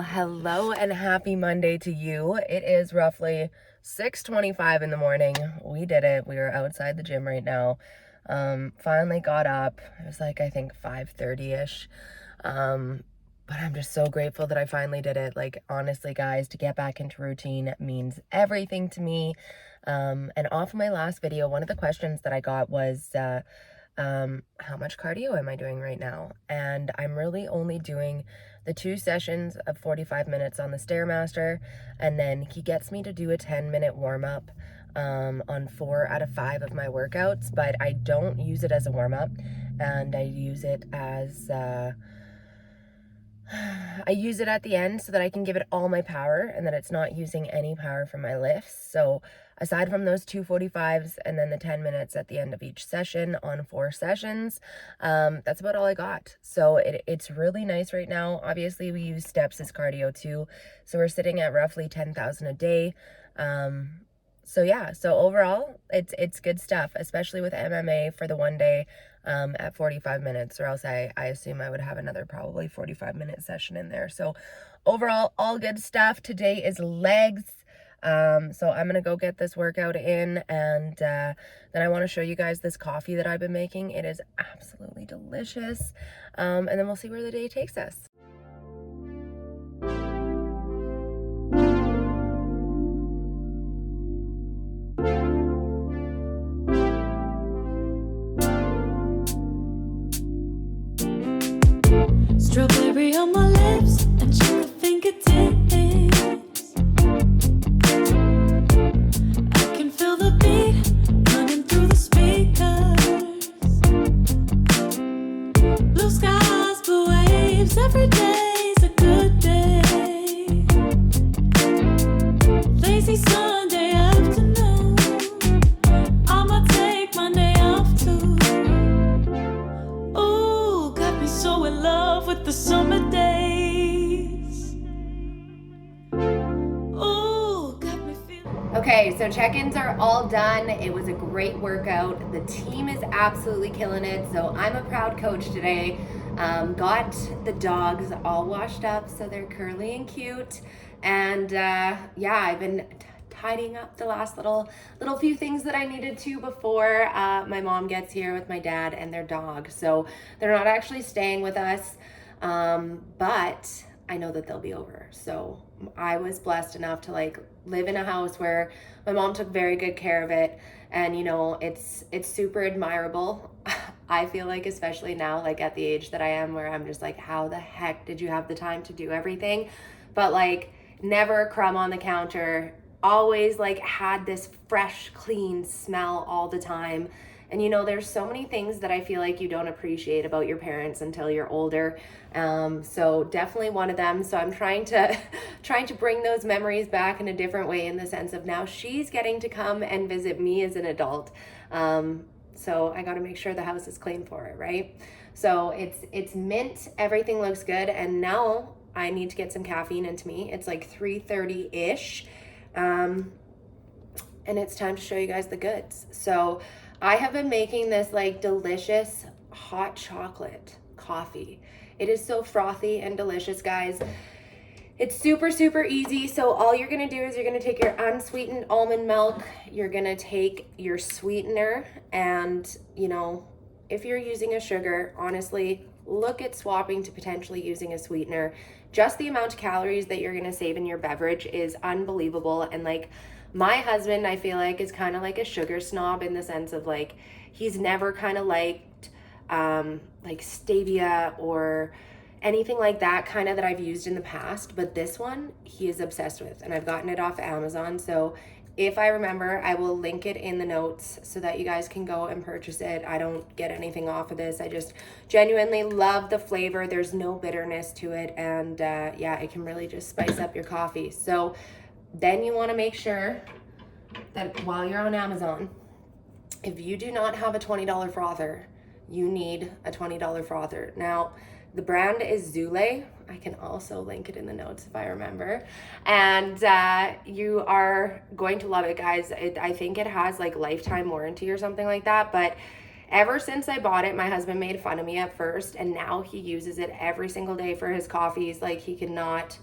Hello and happy Monday to you. It is roughly 6:25 in the morning. We did it. We are outside the gym right now. Finally got up. It was like, I think 5:30ish. But I'm just so grateful that I finally did it. Like, honestly, guys, to get back into routine means everything to me. And off of my last video, one of the questions that I got was, how much cardio am I doing right now? And I'm really only doing the 2 sessions of 45 minutes on the Stairmaster, and then he gets me to do a 10-minute warm-up on 4 out of 5 of my workouts, but I don't use it as a warm-up, and I use it as I use it at the end so that I can give it all my power and that it's not using any power from my lifts. So aside from those 2 45s and then the 10 minutes at the end of each session on 4 sessions, that's about all I got. So it's really nice right now. Obviously, we use steps as cardio too. So we're sitting at roughly 10,000 a day. So yeah, so overall, it's good stuff, especially with MMA for the one day at 45 minutes, or else I assume I would have another probably 45-minute session in there. So overall, all good stuff. Today is legs. So I'm gonna go get this workout in, and then I want to show you guys this coffee that I've been making. It is absolutely delicious. And then we'll see where the day takes us. Strawberry on my lips and sugar fingertips. I can feel the beat running through the speakers. Blue skies, blue waves, every day's a good day. Lazy Sunday afternoon, I'ma take my day off too. Ooh, got me so in love with the summer days. Ooh, got me feeling. Okay, so check-ins are all done. It was a great workout. The team is absolutely killing it. So I'm a proud coach today. Got the dogs all washed up so they're curly and cute. And yeah, I've been tidying up the last little few things that I needed to before my mom gets here with my dad and their dog. So they're not actually staying with us, but I know that they'll be over. So I was blessed enough to like live in a house where my mom took very good care of it, and you know, it's super admirable. I feel like, especially now, like at the age that I am, where I'm just like, how the heck did you have the time to do everything? But like, never a crumb on the counter, always like had this fresh, clean smell all the time. And you know, there's so many things that I feel like you don't appreciate about your parents until you're older. So definitely one of them. So I'm trying to bring those memories back in a different way, in the sense of now she's getting to come and visit me as an adult. So I got to make sure the house is clean for it, right? So it's mint. Everything looks good. And now I need to get some caffeine into me. It's like 3:30-ish. And it's time to show you guys the goods. So I have been making this like delicious hot chocolate coffee. It is so frothy and delicious, guys. It's super, super easy. So all you're gonna do is you're gonna take your unsweetened almond milk, you're gonna take your sweetener, and you know, if you're using a sugar, honestly, look at swapping to potentially using a sweetener. Just the amount of calories that you're gonna save in your beverage is unbelievable. And like, my husband, I feel like, is kind of like a sugar snob, in the sense of like, he's never kind of liked like Stevia or anything like that kind of that I've used in the past, but this one he is obsessed with, and I've gotten it off Amazon. So if I remember, I will link it in the notes so that you guys can go and purchase it. I don't get anything off of this. I just genuinely love the flavor. There's no bitterness to it, and yeah, it can really just spice up your coffee. So then you want to make sure that while you're on Amazon, if you do not have a $20 frother, you need a $20 frother. Now, the brand is Zulay. I can also link it in the notes if I remember. And you are going to love it, guys. I think it has like lifetime warranty or something like that. But ever since I bought it, my husband made fun of me at first, and now he uses it every single day for his coffees. Like, he cannot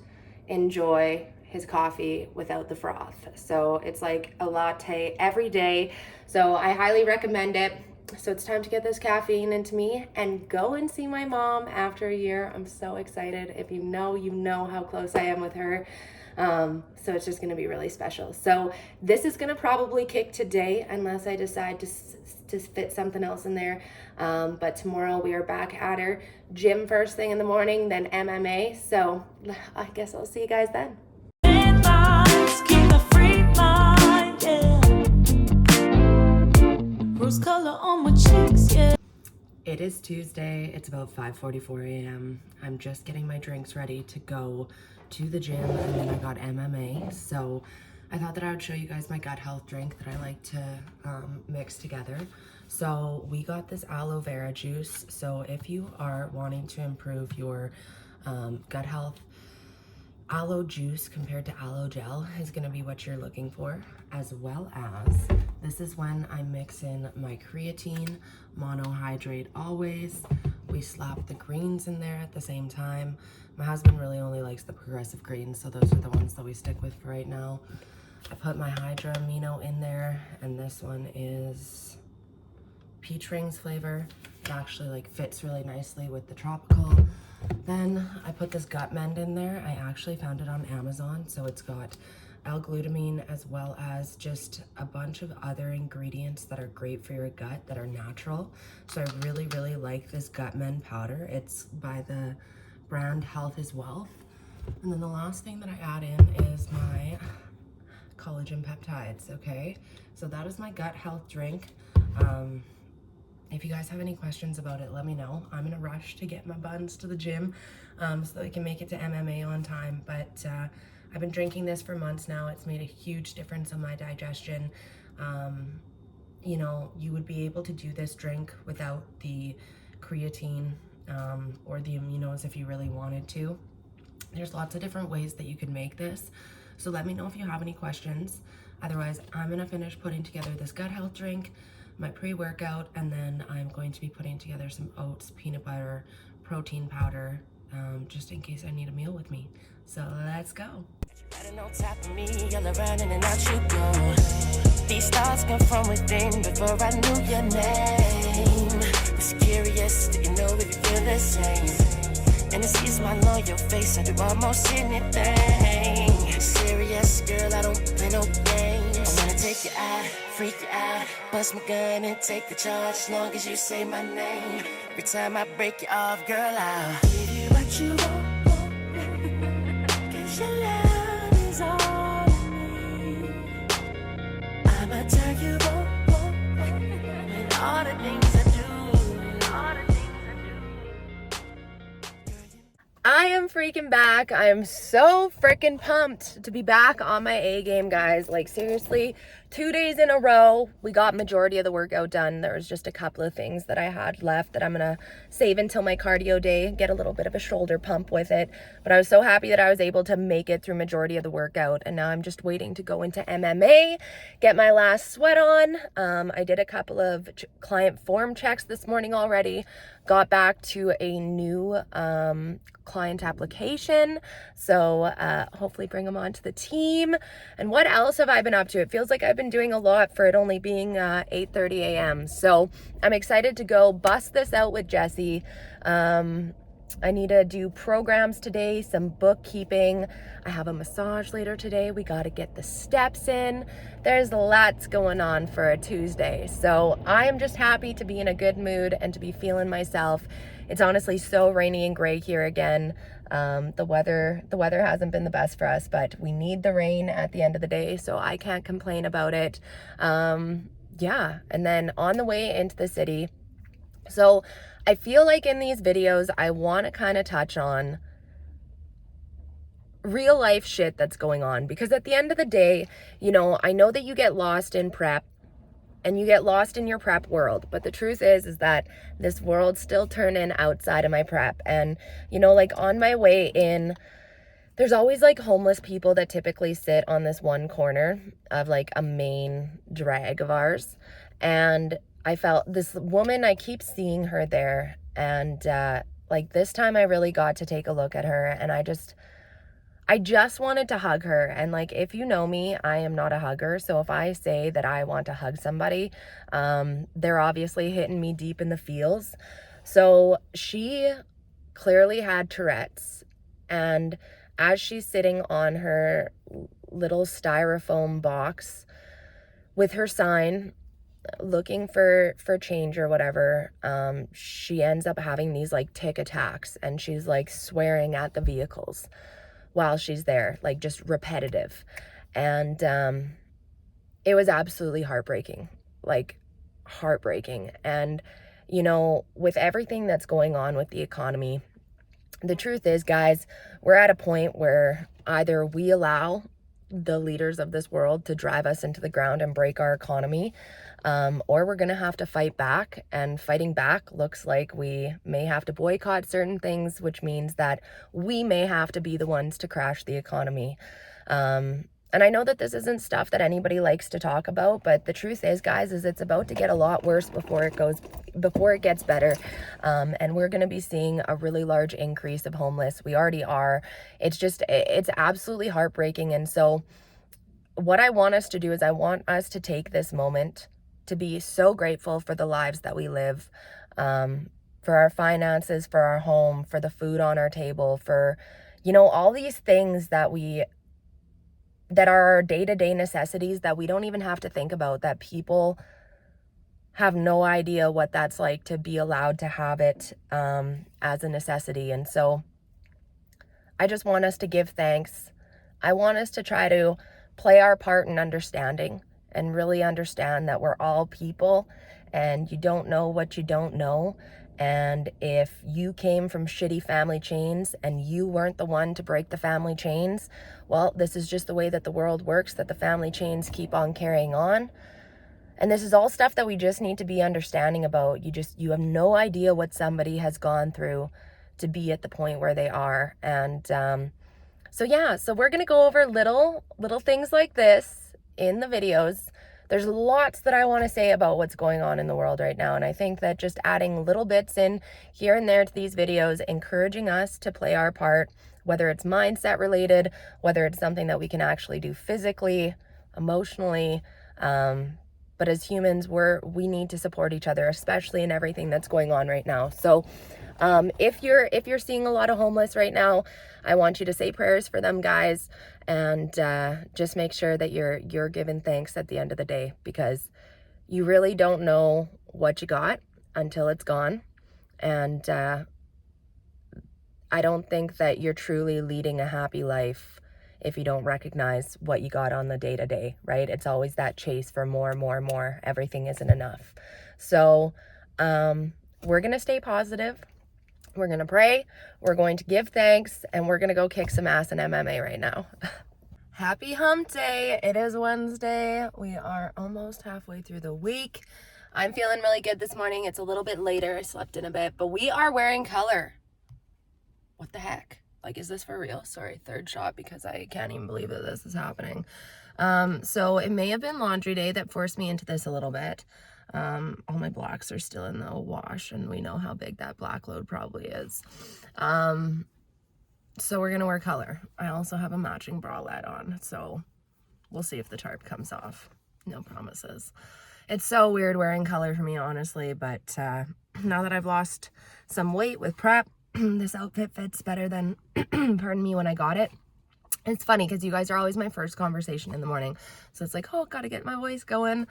enjoy his coffee without the froth. So it's like a latte every day. So I highly recommend it. So it's time to get this caffeine into me and go and see my mom after a year. I'm so excited. If you know how close I am with her. So it's just going to be really special. So this is going to probably kick today unless I decide to fit something else in there. But tomorrow we are back at her. Gym first thing in the morning, then MMA. So I guess I'll see you guys then. Headlines, keep a free mind, yeah. Rose color on my cheeks, yeah. It is Tuesday. It's about 5:44 a.m. I'm just getting my drinks ready to go to the gym, and then I got MMA. So I thought that I would show you guys my gut health drink that I like to mix together. So we got this aloe vera juice. So if you are wanting to improve your gut health, aloe juice compared to aloe gel is going to be what you're looking for, as well as this is when I mix in my creatine, monohydrate always. We slap the greens in there at the same time. My husband really only likes the progressive greens, so those are the ones that we stick with for right now. I put my Hydra Amino in there, and this one is peach rings flavor. It actually like fits really nicely with the tropical. Then I put this gut mend in there. I actually found it on Amazon. So it's got L-glutamine as well as just a bunch of other ingredients that are great for your gut that are natural. So I really, really like this gut mend powder. It's by the brand Health is Wealth. And then the last thing that I add in is my collagen peptides, okay? So that is my gut health drink. If you guys have any questions about it, let me know. I'm in a rush to get my buns to the gym so that I can make it to MMA on time. But I've been drinking this for months now. It's made a huge difference on my digestion. You know, you would be able to do this drink without the creatine or the aminos if you really wanted to. There's lots of different ways that you can make this. So let me know if you have any questions. Otherwise, I'm gonna finish putting together this gut health drink, my pre-workout, and then I'm going to be putting together some oats, peanut butter, protein powder, just in case I need a meal with me. So let's go. On top of me, you're running and out you go. These thoughts come from within before I knew your name. Was curious, do you know if you feel the same? And it's easy, my on your face, I do almost anything. Serious, girl, I don't play no games. I wanna take you out, freak you out, bust my gun and take the charge as long as you say my name. Every time I break you off, girl, I'll give you what you want. 'Cause your love is all I need. I'ma turn you on and all the things I do, all the things I do. I am freaking back. I am so freaking pumped to be back on my A game, guys. Like, seriously, 2 days in a row, we got majority of the workout done. There was just a couple of things that I had left that I'm gonna save until my cardio day, get a little bit of a shoulder pump with it. But I was so happy that I was able to make it through majority of the workout, and now I'm just waiting to go into MMA, get my last sweat on. I did a couple of client form checks this morning already, got back to a new client application, so hopefully bring them onto the team. And what else have I been up to? It feels like I've been doing a lot for it only being 8:30 a.m. So I'm excited to go bust this out with Jessie. I need to do programs today, some bookkeeping. I have a massage later today. We got to get the steps in. There's lots going on for a Tuesday. So I am just happy to be in a good mood and to be feeling myself. It's honestly so rainy and gray here again. The weather hasn't been the best for us, but we need the rain at the end of the day, so I can't complain about it. Yeah, and then on the way into the city. So I feel like in these videos, I want to kind of touch on real life shit that's going on, because at the end of the day, you know, I know that you get lost in prep and you get lost in your prep world, but the truth is that this world's still turning outside of my prep. And, you know, like on my way in, there's always like homeless people that typically sit on this one corner of like a main drag of ours. And I felt this woman, I keep seeing her there. And like this time I really got to take a look at her, and I just wanted to hug her. And like, if you know me, I am not a hugger. So if I say that I want to hug somebody, they're obviously hitting me deep in the feels. So she clearly had Tourette's. And as she's sitting on her little styrofoam box with her sign, looking for change or whatever, she ends up having these like tic attacks, and she's like swearing at the vehicles while she's there, like just repetitive. And it was absolutely heartbreaking, like heartbreaking. And you know, with everything that's going on with the economy, the truth is, guys, we're at a point where either we allow the leaders of this world to drive us into the ground and break our economy, or we're going to have to fight back. And fighting back looks like we may have to boycott certain things, which means that we may have to be the ones to crash the economy. And I know that this isn't stuff that anybody likes to talk about, but the truth is, guys, is it's about to get a lot worse before it gets better. And we're going to be seeing a really large increase of homeless. We already are. It's absolutely heartbreaking. And so what I want us to do is I want us to take this moment to be so grateful for the lives that we live, for our finances, for our home, for the food on our table, for, you know, all these things that are our day-to-day necessities that we don't even have to think about, that people have no idea what that's like to be allowed to have it as a necessity. And so I just want us to give thanks. I want us to try to play our part in understanding and really understand that we're all people, and you don't know what you don't know. And if you came from shitty family chains and you weren't the one to break the family chains, well, this is just the way that the world works, that the family chains keep on carrying on. And this is all stuff that we just need to be understanding about. You have no idea what somebody has gone through to be at the point where they are. And so we're going to go over little things like this in the videos. There's lots that I want to say about what's going on in the world right now. And I think that just adding little bits in here and there to these videos, encouraging us to play our part, whether it's mindset related, whether it's something that we can actually do physically, emotionally, but as humans, we need to support each other, especially in everything that's going on right now. So if you're seeing a lot of homeless right now, I want you to say prayers for them, guys, and just make sure that you're giving thanks at the end of the day, because you really don't know what you got until it's gone. And I don't think that you're truly leading a happy life if you don't recognize what you got on the day-to-day, right? It's always that chase for more and more and more. Everything isn't enough. So we're going to stay positive. We're going to pray. We're going to give thanks, and we're going to go kick some ass in MMA right now. Happy hump day. It is Wednesday. We are almost halfway through the week. I'm feeling really good this morning. It's a little bit later. I slept in a bit, but we are wearing color. What the heck? Like, is this for real? Sorry, third shot, because I can't even believe that this is happening. So it may have been laundry day that forced me into this a little bit. All my blacks are still in the wash, and we know how big that black load probably is. So we're gonna wear color. I also have a matching bralette on, so we'll see if the tarp comes off. No promises. It's so weird wearing color for me, honestly, but now that I've lost some weight with prep, this outfit fits better than, pardon me, when I got it. It's funny because you guys are always my first conversation in the morning. So it's like, oh, gotta get my voice going.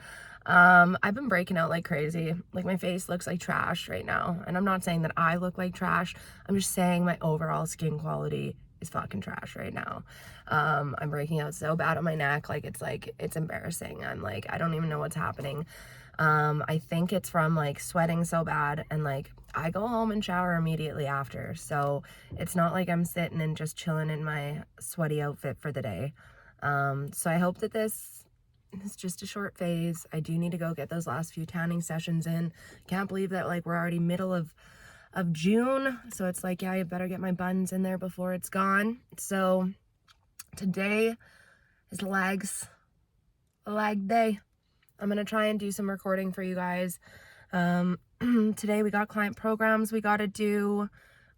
I've been breaking out like crazy. Like, my face looks like trash right now. And I'm not saying that I look like trash. I'm just saying my overall skin quality is fucking trash right now. I'm breaking out so bad on my neck. It's embarrassing. I'm like, I don't even know what's happening. I think it's from like sweating so bad, and like I go home and shower immediately after. So it's not like I'm sitting and just chilling in my sweaty outfit for the day. So I hope that this is just a short phase. I do need to go get those last few tanning sessions in. Can't believe that like we're already middle of June. So it's like, yeah, I better get my buns in there before it's gone. So today is lag day. I'm going to try and do some recording for you guys. Today we got client programs we got to do.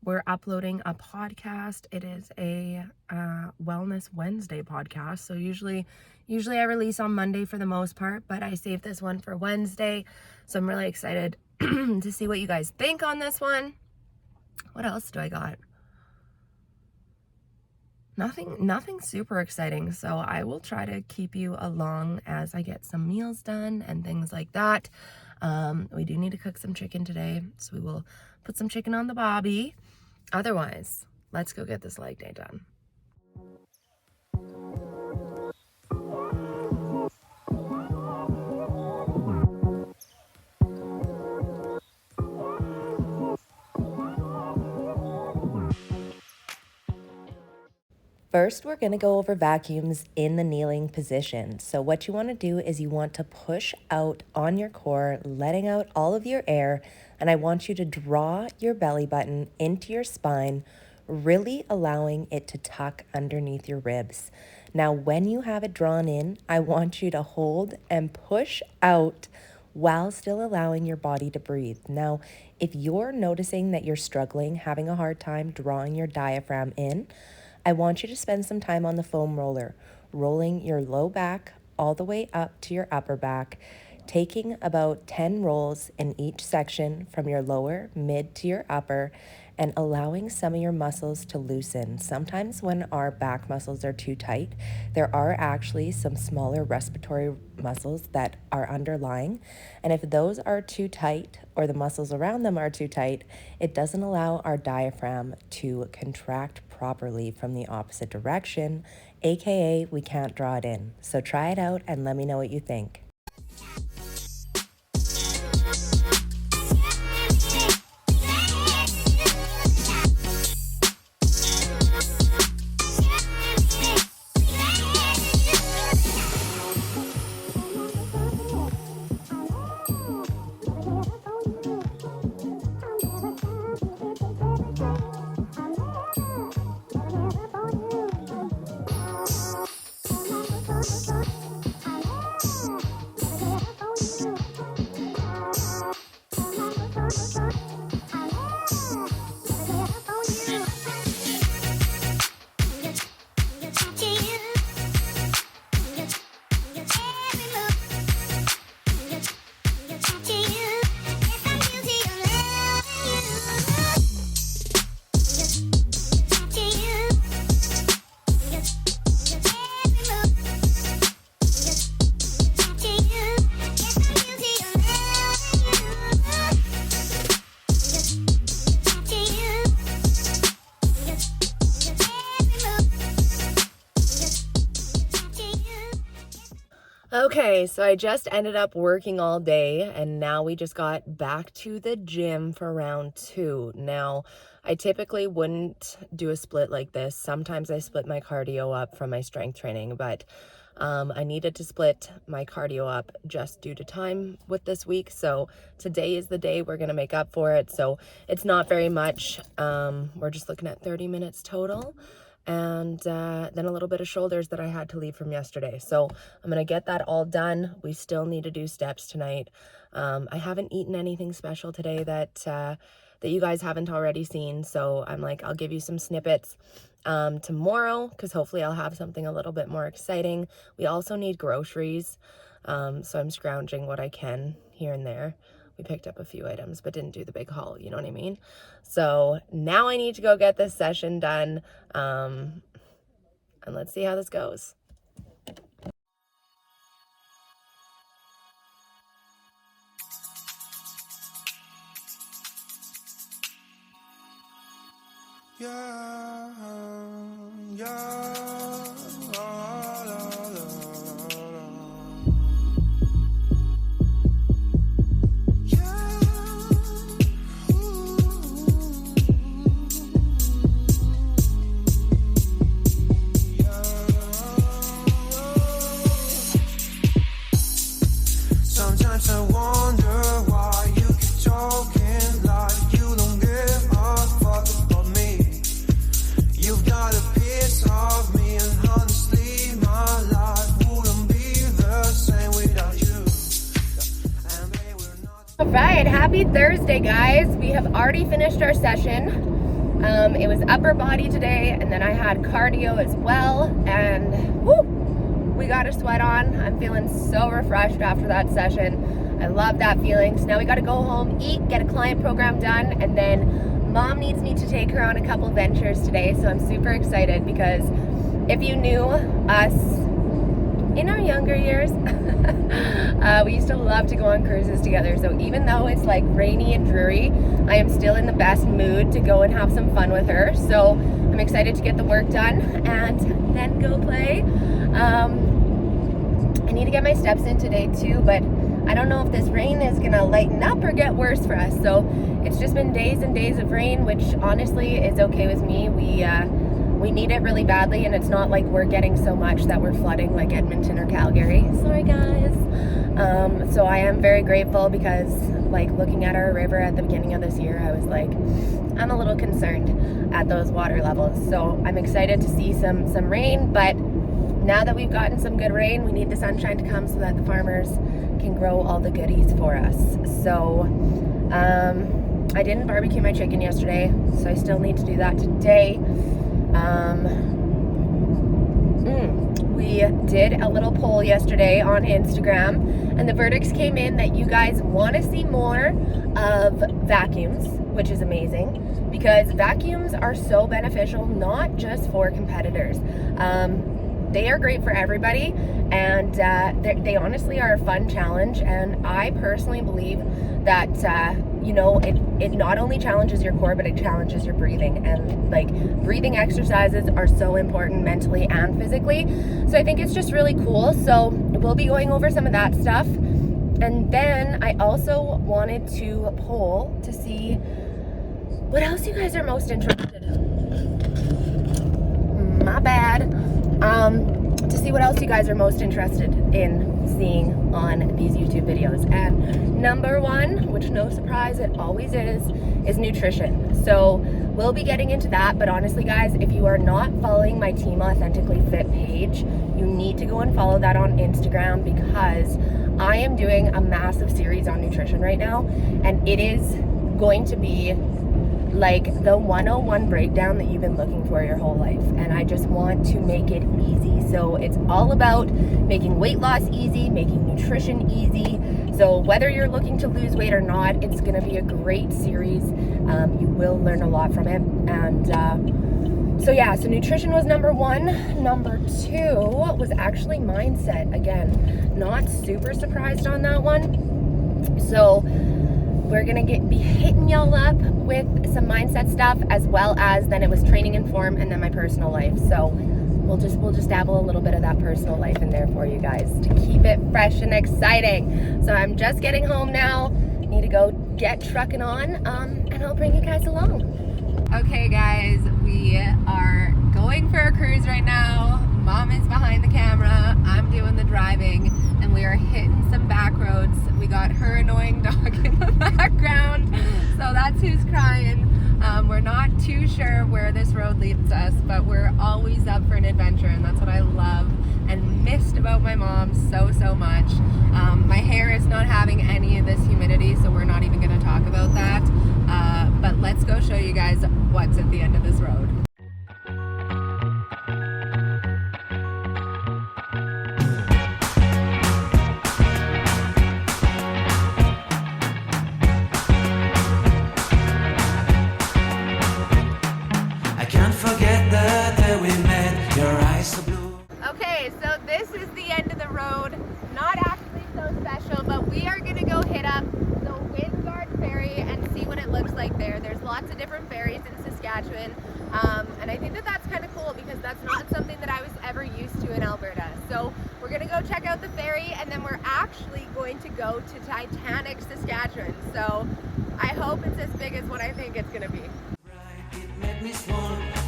we're uploading a podcast. It is a Wellness Wednesday podcast. So usually I release on Monday for the most part, but I saved this one for Wednesday. So I'm really excited to see what you guys think on this one. What else do I got? Nothing super exciting. So I will try to keep you along as I get some meals done and things like that. We do need to cook some chicken today, so we will put some chicken on the bobby. Otherwise, let's go get this leg day done. First, we're going to go over vacuums in the kneeling position. So what you want to do is you want to push out on your core, letting out all of your air, and I want you to draw your belly button into your spine, really allowing it to tuck underneath your ribs. Now, when you have it drawn in, I want you to hold and push out while still allowing your body to breathe. Now, if you're noticing that you're struggling, having a hard time drawing your diaphragm in, I want you to spend some time on the foam roller, rolling your low back all the way up to your upper back, taking about 10 rolls in each section from your lower, mid to your upper, and allowing some of your muscles to loosen. Sometimes when our back muscles are too tight, there are actually some smaller respiratory muscles that are underlying. And if those are too tight or the muscles around them are too tight, it doesn't allow our diaphragm to contract properly from the opposite direction, aka we can't draw it in. So try it out and let me know what you think. Okay, so I just ended up working all day and now we just got back to the gym for round 2. Now, I typically wouldn't do a split like this. Sometimes I split my cardio up from my strength training, but I needed to split my cardio up just due to time with this week. So today is the day we're going to make up for it. So it's not very much. We're just looking at 30 minutes total. And then a little bit of shoulders that I had to leave from yesterday. So I'm going to get that all done. We still need to do steps tonight. I haven't eaten anything special today that you guys haven't already seen. So I'm like, I'll give you some snippets tomorrow because hopefully I'll have something a little bit more exciting. We also need groceries. So I'm scrounging what I can here and there. We picked up a few items, but didn't do the big haul, you know what I mean? So now I need to go get this session done, and let's see how this goes. Yeah, sometimes I wonder why you keep talking like you don't give a fuck about me. You've got a piece of me, and honestly, my life wouldn't be the same without you. And babe, we're not. All right, happy Thursday, guys. We have already finished our session. It was upper body today, and then I had cardio as well, and whoo, we got a sweat on. I'm feeling so refreshed after that session. I love that feeling. So now we got to go home, eat, get a client program done, and then mom needs me to take her on a couple ventures today, so I'm super excited because if you knew us in our younger years, we used to love to go on cruises together. So even though it's like rainy and dreary, I am still in the best mood to go and have some fun with her. So I'm excited to get the work done and then go play. I need to get my steps in today too, but I don't know if this rain is gonna lighten up or get worse for us. So it's just been days and days of rain, which honestly is okay with me. We need it really badly, and it's not like we're getting so much that we're flooding like Edmonton or Calgary. Sorry guys. So I am very grateful because like looking at our river at the beginning of this year, I was like, I'm a little concerned at those water levels. So I'm excited to see some rain, but now that we've gotten some good rain, we need the sunshine to come so that the farmers can grow all the goodies for us. So I didn't barbecue my chicken yesterday, so I still need to do that today. We did a little poll yesterday on Instagram, and the verdicts came in that you guys want to see more of vacuums, which is amazing because vacuums are so beneficial, not just for competitors. They are great for everybody, and they honestly are a fun challenge, and I personally believe that you know, it not only challenges your core, but it challenges your breathing, and like breathing exercises are so important mentally and physically. So I think it's just really cool. So we'll be going over some of that stuff, and then I also wanted to poll to see what else you guys are most interested in. My bad. To see what else you guys are most interested in seeing on these YouTube videos. And number one, which no surprise it always is nutrition. So we'll be getting into that, but honestly guys, if you are not following my Team Authentically Fit page, you need to go and follow that on Instagram because I am doing a massive series on nutrition right now, and it is going to be like the 101 breakdown that you've been looking for your whole life, and I just want to make it easy. So it's all about making weight loss easy, making nutrition easy. So whether you're looking to lose weight or not, it's going to be a great series. You will learn a lot from it. And so yeah, so nutrition was number one. Number two was actually mindset. Again, not super surprised on that one. So we're gonna be hitting y'all up with some mindset stuff, as well as then it was training and form, and then my personal life. So we'll just dabble a little bit of that personal life in there for you guys to keep it fresh and exciting. So I'm just getting home now. Need to go get trucking on, and I'll bring you guys along. Okay guys, we are going for a cruise right now. Mom is behind the camera, I'm doing the driving, and we are hitting some back roads. We got her annoying dog in the background, so that's who's crying. We're not too sure where this road leads us, but we're always up for an adventure, and that's what I love and missed about my mom so much. My hair is not having any of this humidity, so we're not even going to talk about that. But let's go show you guys what's at the end of this road. Okay, so this is the end of the road. Not actually so special, but we are gonna go hit up the Windgard Ferry and see what it looks like there. There's lots of different ferries in Saskatchewan, and I think that that's kind of cool because that's not something that I was ever used to in Alberta. So we're gonna go check out the ferry, and then we're actually going to go to Titanic, Saskatchewan. So I hope it's as big as what I think it's gonna be.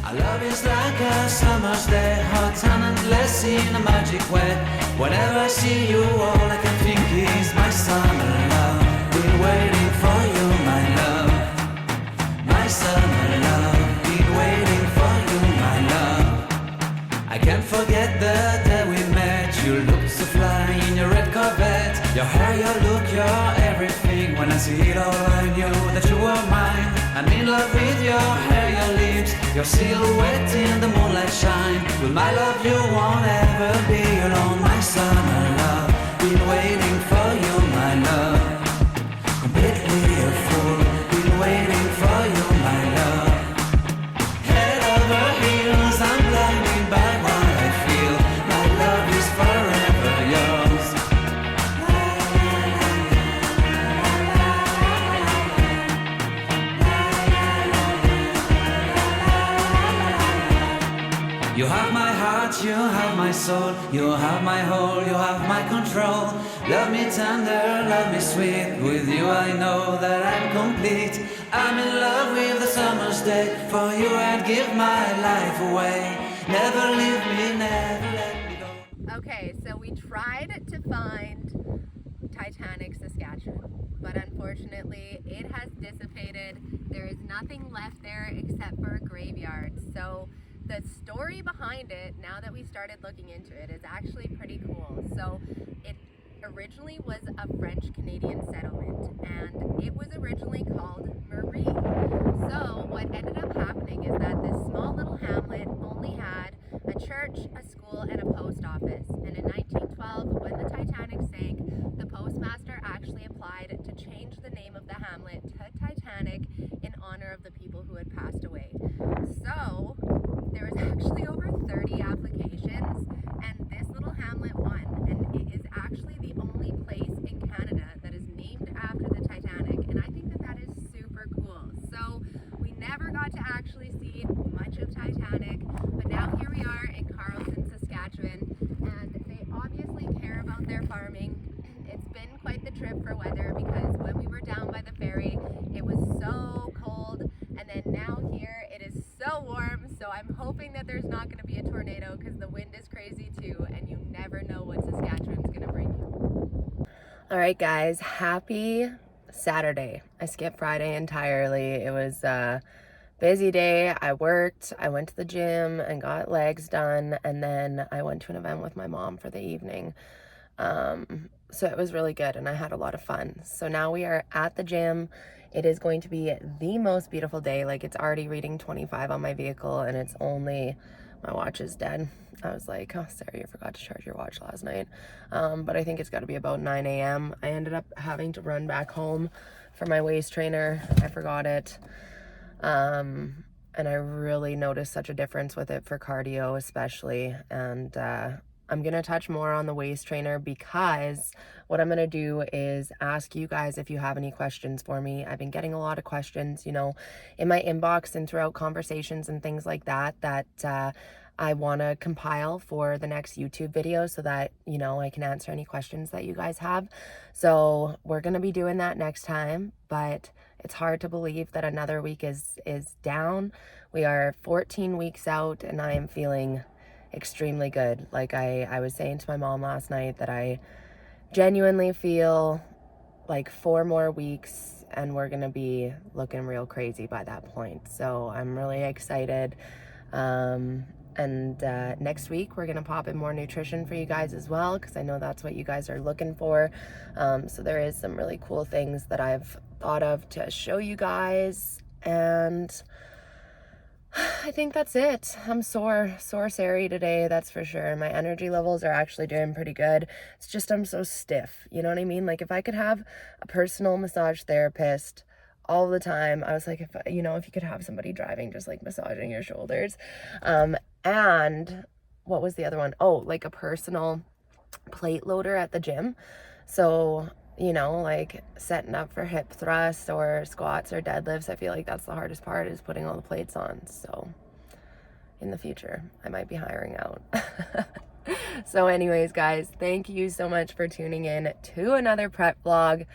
Our love is like a summer's day, hot and endless in a magic way. Whenever I see you, all I can think is my summer love. Been waiting for you, my love. My summer love. Been waiting for you, my love. I can't forget the day we met. You looked so fly in your red Corvette. Your hair, your look, your everything. When I see it all, I knew that you were mine. I'm in love with your hair, your lips. Your silhouette in the moonlight shine. With my love you won't ever be alone. My summer love, been waiting for you, my love. Completely a fool, been waiting for you, my love. Head over heels, I'm blinded by what I feel. My love is forever yours. You have my heart, you have my soul, you have my whole, you have my control. Love me tender, love me sweet. With you I know that I'm complete. I'm in love with the summer's day. For you I'd give my life away. Never leave me, never let me go. Okay, so we tried to find Titanic, Saskatchewan, but unfortunately it has dissipated. There is nothing left there except for a graveyard. So the story behind it, now that we started looking into it, is actually pretty cool. So it originally was a French-Canadian settlement, and it was originally called Marie. So what ended up happening is that this small little hamlet only had a church, a school, and a post office. And in 1912, when the Titanic sank, the postmaster actually applied to change the name of the hamlet to Titanic in honor of the people who had passed away. So there was actually over 30 applications, and this little hamlet won. And it is actually the only place in Canada that is named after the Titanic, and I think that that is super cool. So we never got to actually see much of Titanic, but now here we are in Carlson, Saskatchewan, and they obviously care about their farming. It's been quite the trip for weather, because when we were down by the ferry, it was so cold, and then now here it is so warm. So I'm hoping that there's not going to be a tornado, because the wind is crazy too, and you never know what Saskatchewan's going to bring you. All right, guys, happy Saturday. I skipped Friday entirely. It was a busy day. I worked, I went to the gym and got legs done, and then I went to an event with my mom for the evening. So it was really good, and I had a lot of fun. So now we are at the gym. It is going to be the most beautiful day. Like, it's already reading 25 on my vehicle, and it's only, my watch is dead. I was like, oh, Sarah, you forgot to charge your watch last night. But I think it's got to be about 9 a.m. I ended up having to run back home for my waist trainer. I forgot it. And I really noticed such a difference with it for cardio especially. And I'm going to touch more on the waist trainer, because what I'm going to do is ask you guys if you have any questions for me. I've been getting a lot of questions, you know, in my inbox and throughout conversations and things like that, I want to compile for the next YouTube video, so that, you know, I can answer any questions that you guys have. So we're going to be doing that next time, but it's hard to believe that another week is down. We are 14 weeks out, and I am feeling extremely good. Like I was saying to my mom last night that I genuinely feel like 4 more weeks and we're gonna be looking real crazy by that point. So I'm really excited. And next week we're gonna pop in more nutrition for you guys as well, because I know that's what you guys are looking for. So there is some really cool things that I've thought of to show you guys, and I think that's it. I'm sore Sari today, that's for sure. My energy levels are actually doing pretty good. It's just I'm so stiff, you know what I mean? Like, if I could have a personal massage therapist all the time, I was like, if you could have somebody driving just like massaging your shoulders. And what was the other one? Oh, like a personal plate loader at the gym. So, you know, like setting up for hip thrusts or squats or deadlifts, I feel like that's the hardest part, is putting all the plates on. So in the future, I might be hiring out. So anyways, guys, thank you so much for tuning in to another prep vlog.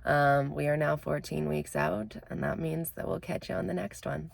We are now 14 weeks out, and that means that we'll catch you on the next one.